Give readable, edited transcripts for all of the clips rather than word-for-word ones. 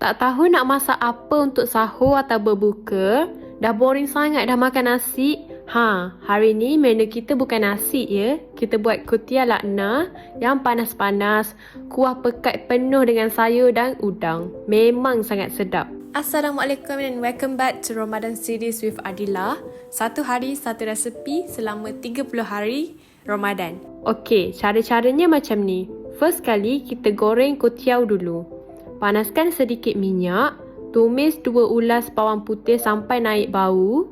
Tak tahu nak masak apa untuk sahur atau berbuka? Dah boring sangat dah makan nasi. Hari ni menu kita bukan nasi ya. Kita buat kutia lakna yang panas-panas, kuah pekat penuh dengan sayur dan udang. Memang sangat sedap. Assalamualaikum and welcome back to Ramadan series with Adila. Satu hari satu resepi selama 30 hari Ramadan. Okey, cara-caranya macam ni. First kali kita goreng kutiau dulu. Panaskan sedikit minyak, tumis 2 ulas bawang putih sampai naik bau.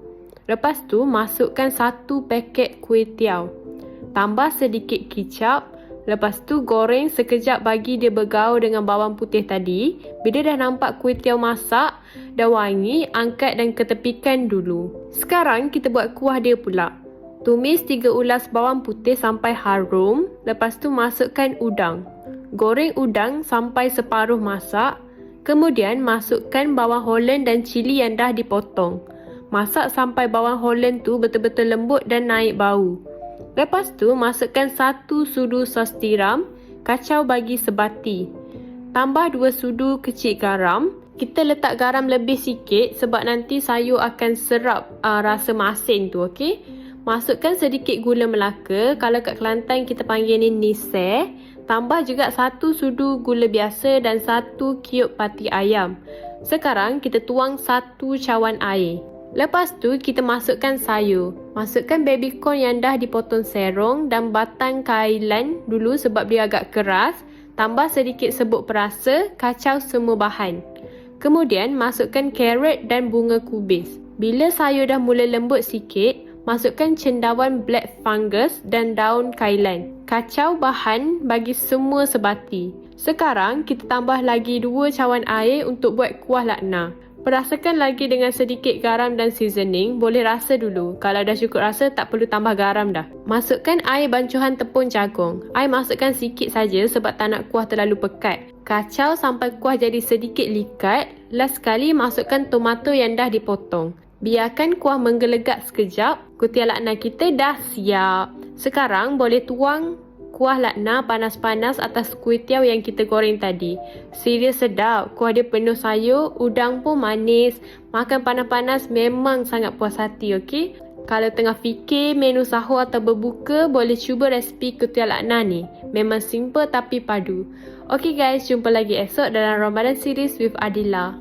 Lepas tu masukkan 1 paket kuih tiaw. Tambah sedikit kicap. Lepas tu goreng sekejap bagi dia bergaul dengan bawang putih tadi. Bila dah nampak kuih tiaw masak, dah wangi, angkat dan ketepikan dulu. Sekarang kita buat kuah dia pula. Tumis 3 ulas bawang putih sampai harum. Lepas tu masukkan udang. Goreng udang sampai separuh masak. Kemudian masukkan bawang Holland dan cili yang dah dipotong. Masak sampai bawang Holland tu betul-betul lembut dan naik bau. Lepas tu masukkan 1 sudu sos tiram, kacau bagi sebati. Tambah 2 sudu kecil garam. Kita letak garam lebih sikit sebab nanti sayur akan serap rasa masin tu, okey? Masukkan sedikit gula Melaka, kalau kat Kelantan kita panggil ni niseh. Tambah juga 1 sudu gula biasa dan 1 kiuk pati ayam. Sekarang kita tuang 1 cawan air. Lepas tu kita masukkan sayur. Masukkan baby corn yang dah dipotong serong dan batang kailan dulu sebab dia agak keras. Tambah sedikit serbuk perasa, kacau semua bahan. Kemudian masukkan carrot dan bunga kubis. Bila sayur dah mula lembut sikit, masukkan cendawan black fungus dan daun kailan. Kacau bahan bagi semua sebati. Sekarang kita tambah lagi 2 cawan air untuk buat kuah lakna. Perasakan lagi dengan sedikit garam dan seasoning. Boleh rasa dulu. Kalau dah cukup rasa tak perlu tambah garam dah. Masukkan air bancuhan tepung jagung. Air masukkan sikit saja sebab tak nak kuah terlalu pekat. Kacau sampai kuah jadi sedikit likat. Last sekali masukkan tomato yang dah dipotong. Biarkan kuah menggelegak sekejap. Kutia lakna kita dah siap. Sekarang boleh tuang kuah lakna panas-panas atas kuih tiaw yang kita goreng tadi. Serius sedap. Kuah dia penuh sayur, udang pun manis. Makan panas-panas memang sangat puas hati, okey? Kalau tengah fikir menu sahur atau berbuka, boleh cuba resipi kutia lakna ni. Memang simple tapi padu. Okey guys, jumpa lagi esok dalam Ramadan series with Adila.